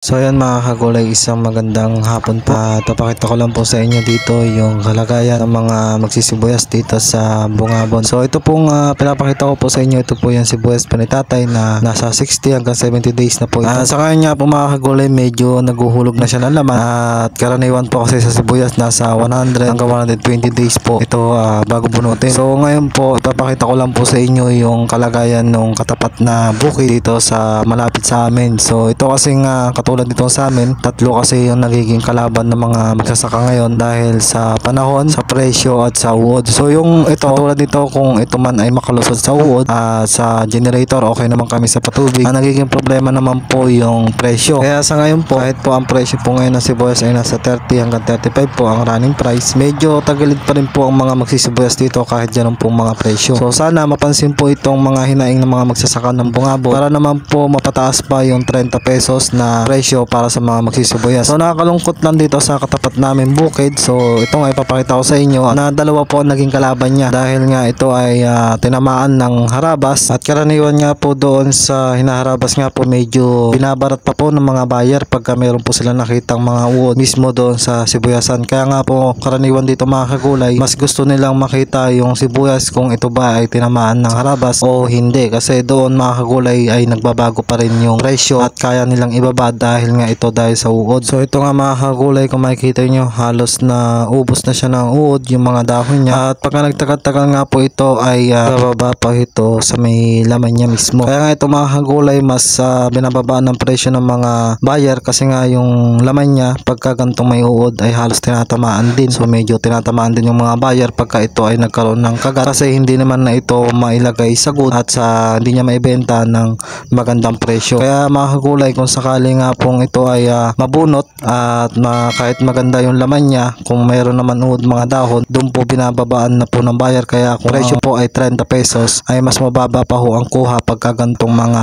So ayan mga kagulay, isang magandang hapon po. Papakita ko lang po sa inyo dito yung kalagayan ng mga magsisibuyas dito sa Bungabon. So ito pong pinapakita ko po sa inyo, ito po yung sibuyas pa ni tatay na nasa 60 hanggang 70 days na po ito. Sa kanya po mga kagulay, medyo naguhulog na siya ng laman. At karaniwan po kasi sa sibuyas nasa 100 hanggang 120 days po ito bago bunutin. So ngayon po, papakita ko lang po sa inyo yung kalagayan ng katapat na bukid dito sa malapit sa amin. So ito kasing katulad dito sa amin, tatlo kasi yung nagiging kalaban ng mga magsasaka ngayon dahil sa panahon, sa presyo at sa uod. So yung ito, katulad dito, kung ito man ay makalusot sa uod, sa generator, okay naman kami sa patubig. Ang nagiging problema naman po yung presyo. Kaya sa ngayon po, kahit po ang presyo po ngayon ng sibuyas ay nasa 30 hanggang 35 po ang running price, medyo tagilid pa rin po ang mga magsisibuyas dito kahit ganun po mga presyo. So sana mapansin po itong mga hinaing ng mga magsasaka ng Bungabon para naman po mapataas pa yung 30 pesos na presyo para sa mga magsisibuyas. So nakakalungkot lang dito sa katapat namin bukid. So ito nga ipapakita ko sa inyo na dalawa po ang naging kalaban niya dahil nga ito ay tinamaan ng harabas, at karaniwan nga po doon sa hinaharabas nga po medyo binabarat pa po ng mga buyer pagka meron po sila nakitang mga uod mismo doon sa sibuyasan. Kaya nga po karaniwan dito mga kagulay, mas gusto nilang makita yung sibuyas kung ito ba ay tinamaan ng harabas o hindi, kasi doon mga kagulay ay nagbabago pa rin yung presyo at kaya nilang ibaba dahil nga ito dahil sa uod. So ito nga mga kagulay, kung makikita nyo, halos na ubos na siya ng uod yung mga dahon niya, at pagka nagtagal-tagal nga po ito ay bababa pa ito sa may laman niya mismo. Kaya nga ito mga kagulay, mas binababa ng presyo ng mga buyer kasi nga yung laman niya pagka gantong may uod ay halos tinatamaan din. So medyo tinatamaan din yung mga buyer pagka ito ay nagkaroon ng kagat, kasi hindi naman na ito mailagay sa good at hindi niya maibenta ng magandang presyo. Kaya mga kagulay, kung sakali nga pong ito ay mabunot at kahit maganda yung laman niya, kung mayroon naman uod mga dahon, doon po binababaan na po ng buyer. Kaya kung presyo po ay 30 pesos ay mas mababa pa ho ang kuha pagka gantong mga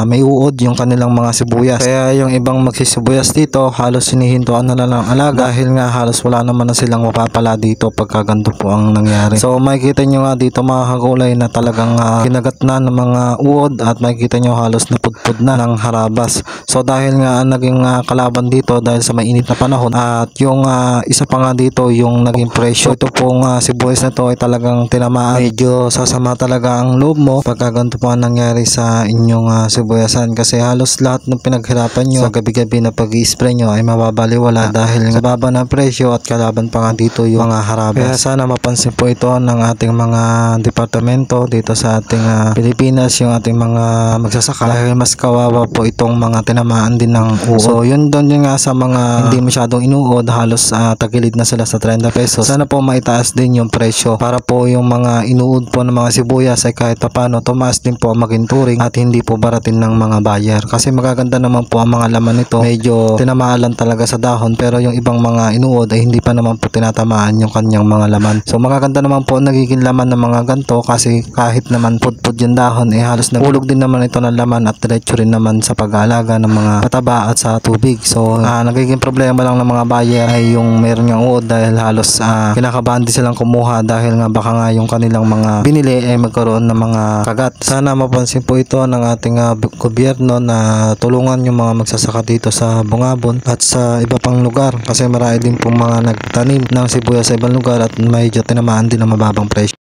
may uod yung kanilang mga sibuyas. Kaya yung ibang magsisibuyas dito halos sinihintuan na lang ang alaga dahil nga halos wala naman na silang mapapala dito pagka ganito po ang nangyari. So makikita nyo nga dito mga kagulay na talagang kinagat na ng mga uod, at makikita nyo halos napudpud na ng harabas. So dahil nga naging kalaban dito dahil sa mainit na panahon, at yung isa pa nga dito yung naging presyo. Ito pong sibuyas na to ay talagang tinamaan. Medyo sasama talaga ang loob mo pagka ganito po ang nangyari sa inyong sibuyasan, kasi halos lahat ng pinaghirapan nyo sa gabi-gabi na pag-i-spray nyo ay mababaliwala dahil sa baba ng presyo, at kalaban pa nga dito yung mga harabas. Kaya sana mapansin po ito ng ating mga departamento dito sa ating Pilipinas, yung ating mga magsasaka, dahil mas kawawa po itong mga tinamaan din ng uod. So yun doon yung nga sa mga hindi masyadong inuod, halos tagilid na sila sa 30 pesos. Sana po maitaas din yung presyo para po yung mga inuod po ng mga sibuyas ay kahit paano tumaas din po ang maginturing at hindi po baratin ng mga buyer, kasi magaganda naman po ang mga laman nito. Medyo tinamaan talaga sa dahon, pero yung ibang mga inuod ay hindi pa naman po tinatamaan yung kanyang mga laman. So magaganda naman po nagiging laman ng mga ganto, kasi kahit naman pudpud yung dahon ay halos nahulog din naman ito ng laman, at diretso rin naman sa pag-aalaga ng mga pataba at sa tubig. So nagiging problema lang ng mga buyer ay yung meron ng uod, dahil halos kinakabahan din silang kumuha dahil nga baka nga yung kanilang mga binili ay magkaroon ng mga kagat. Sana mapansin po ito ng ating gobyerno na tulungan yung mga magsasaka dito sa Bungabon at sa iba pang lugar, kasi marami din pong mga nagtanim ng sibuyas sa ibang lugar at medyo tinamaan din ng mababang presyo.